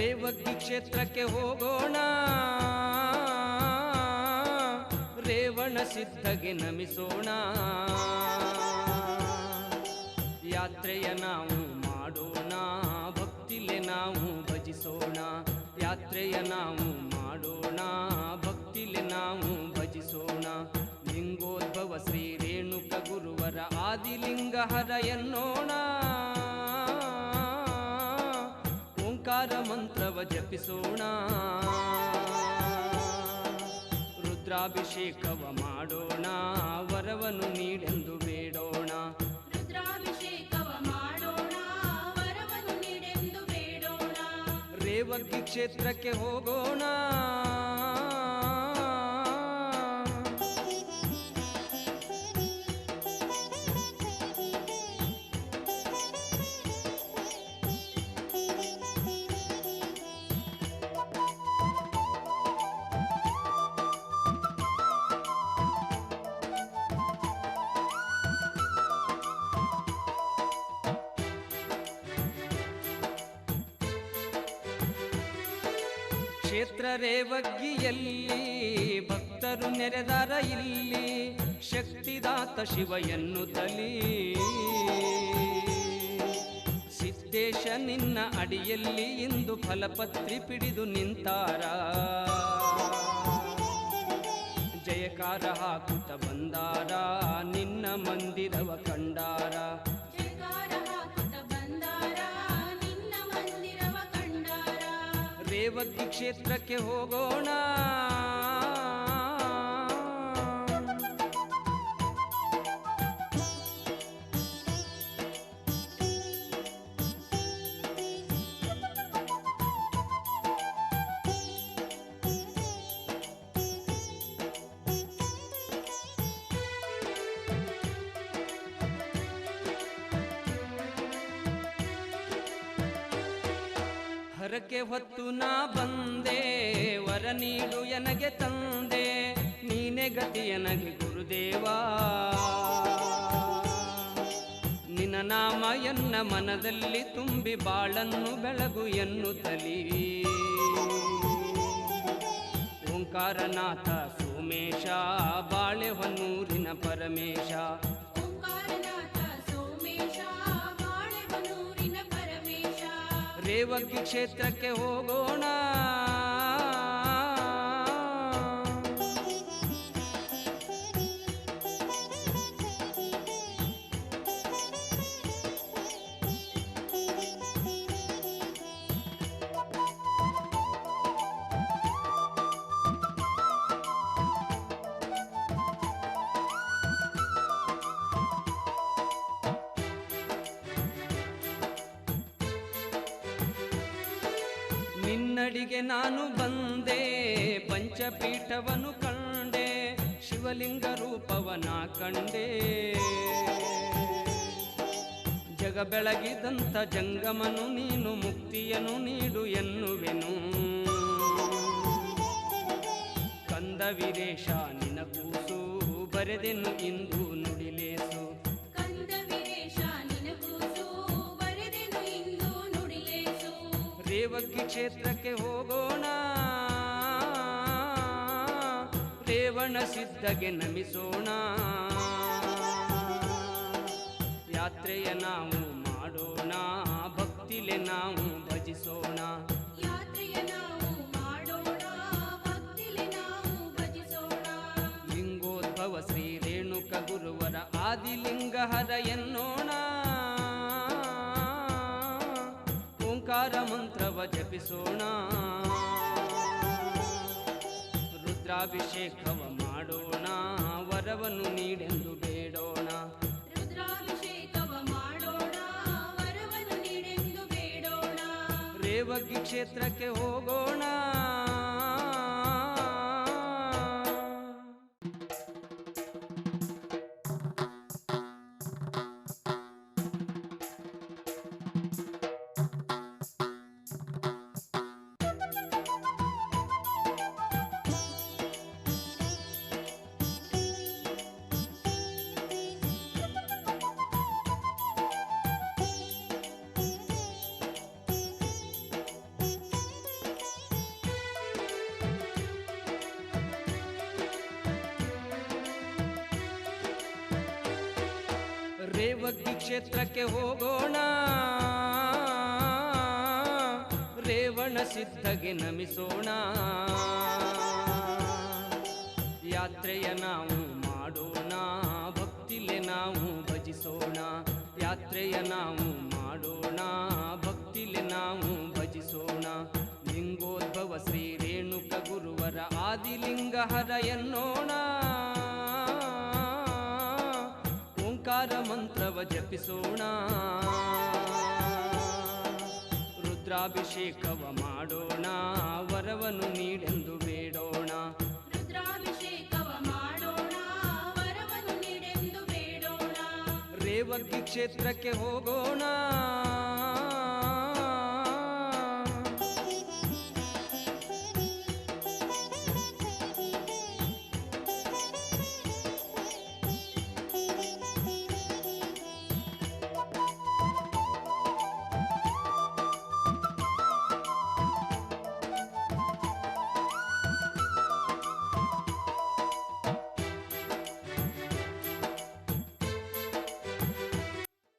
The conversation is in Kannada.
ರೇವಗ್ಗಿ ಕ್ಷೇತ್ರಕ್ಕೆ ಹೋಗೋಣ, ರೇವಣ ಸಿದ್ಧಗೆ ನಮಿಸೋಣ. ಯಾತ್ರೆಯ ನಾವು ಮಾಡೋಣ, ಭಕ್ತಿಲೆ ನಾವು ಭಜಿಸೋಣ. ಯಾತ್ರೆಯ ನಾವು ಮಾಡೋಣ, ಭಕ್ತಿಲೆ ನಾವು ಭಜಿಸೋಣ. ಲಿಂಗೋದ್ಭವ ಶ್ರೀ ರೇಣುಕ ಗುರುವರ ಆದಿಲಿಂಗ ಹರ ಎನ್ನೋಣ. ಓಂಕಾರ ಮಂತ್ರವ ಜಪಿಸೋಣ, ರುದ್ರಾಭಿಷೇಕವ ಮಾಡೋಣ, ವರವನ್ನು ನೀಡೆಂದು ಬೇಡೋಣ. ರುದ್ರಾಭಿಷೇಕವ ಮಾಡೋಣ, ವರವನ್ನು ನೀಡೆಂದು ಬೇಡೋಣ. ರೇವಗ್ಗಿ ಕ್ಷೇತ್ರಕ್ಕೆ ಹೋಗೋಣ. ಕ್ಷೇತ್ರ ರೇವಗ್ಗಿಯಲ್ಲಿ ಭಕ್ತರು ನೆರೆದಾರ ಇಲ್ಲಿ, ಶಕ್ತಿದಾತ ಶಿವ ಎನ್ನುತ್ತಲೀ. ಸಿದ್ದೇಶ ನಿನ್ನ ಅಡಿಯಲ್ಲಿ ಇಂದು ಫಲಪತ್ರಿ ಪಿಡಿದು ನಿಂತಾರ. ಜಯಕಾರ ಹಾಕುತ್ತ ಬಂದಾರ, ನಿನ್ನ ಮಂದಿರವ ಕಂಡಾರ. ರೇವಗ್ಗಿ ಕ್ಷೇತ್ರಕ್ಕೆ ಹೋಗೋಣ. ಹರಕೆ ಹೊತ್ತು ನಾ ಬಂದೆ, ವರ ನೀಡು ಎನಗೆ ತಂದೆ. ನೀನೆ ಗತಿ ಎನಗೆ ಗುರುದೇವಾ, ನಿನ್ನ ನಾಮ ಎನ್ನ ಮನದಲ್ಲಿ ತುಂಬಿ ಬಾಳನ್ನು ಬೆಳಗು ಎನ್ನುತ್ತಲೀ. ಓಂಕಾರನಾಥ ಸೋಮೇಶ, ಬಾಳೆಹೊನ್ನೂರಿನ ಪರಮೇಶ. ರೇವಗ್ಗಿ ಕ್ಷೇತ್ರಕ್ಕೆ ಹೋಗೋಣ. ನಿನ್ನಡಿಗೆ ನಾನು ಬಂದೆ, ಪಂಚಪೀಠವನ್ನು ಕಂಡೆ, ಶಿವಲಿಂಗ ರೂಪವನ ಕಂಡೆ. ಜಗ ಬೆಳಗಿದಂಥ ಜಂಗಮನು ನೀನು, ಮುಕ್ತಿಯನ್ನು ನೀಡು ಎನ್ನುವೆನು. ಕಂದ ವೀರೇಶ ನಿನ ಕೂಸು, ಬರೆದೆನು ಇಂದು ನುಡಿಲೇಸು. ರೇವಗ್ಗಿ ಕ್ಷೇತ್ರಕ್ಕೆ ಹೋಗೋಣ, ರೇವಣ ಸಿದ್ಧಗೆ ನಮಿಸೋಣ. ಯಾತ್ರೆಯ ನಾವು ಮಾಡೋಣ, ಭಕ್ತಿಲೆ ನಾವು ಭಜಿಸೋಣ. ಲಿಂಗೋದ್ಭವ ಶ್ರೀ ರೇಣುಕ ಗುರುವರ ಆದಿಲಿಂಗ ಹರ ಎನ್ನೋಣ. ಓಂಕಾರ ಮಂತ್ರವ ಜಪಿಸೋಣ, ರುದ್ರಾಭಿಷೇಕವ ಮಾಡೋಣ, ವರವನ್ನು ನೀಡೆಂದು ಬೇಡೋಣ. ರುದ್ರಾಭಿಷೇಕವ ಮಾಡೋಣ, ವರವನ್ನು ನೀಡೆಂದು ಬೇಡೋಣ. ರೇವಗ್ಗಿ ಕ್ಷೇತ್ರಕ್ಕೆ ಹೋಗೋಣ. ರೇವಗ್ಗಿ ಕ್ಷೇತ್ರಕ್ಕೆ ಹೋಗೋಣ, ರೇವಣ ಸಿದ್ಧಗೆ ನಮಿಸೋಣ. ಯಾತ್ರೆಯ ನಾವು ಮಾಡೋಣ, ಭಕ್ತಿಲೆ ನಾವು ಭಜಿಸೋಣ. ಯಾತ್ರೆಯ ನಾವು ಮಾಡೋಣ, ಭಕ್ತಿಲೆ ನಾವು ಭಜಿಸೋಣ. ಲಿಂಗೋದ್ಭವ ಶ್ರೀ ರೇಣುಕ ಗುರುವರ ಆದಿಲಿಂಗಹರ ಎನ್ನೋಣ. ಓಂಕಾರ ಮಂತ್ರವ ಜಪಿಸೋಣ, ರುದ್ರಾಭಿಷೇಕವ ಮಾಡೋಣ, ವರವನ್ನು ನೀಡೆಂದು ಬೇಡೋಣ. ರುದ್ರಾಭಿಷೇಕವ ಮಾಡೋಣ, ವರವನ್ನು ನೀಡೆಂದು ಬೇಡೋಣ. ರೇವಗ್ಗಿ ಕ್ಷೇತ್ರಕ್ಕೆ ಹೋಗೋಣ,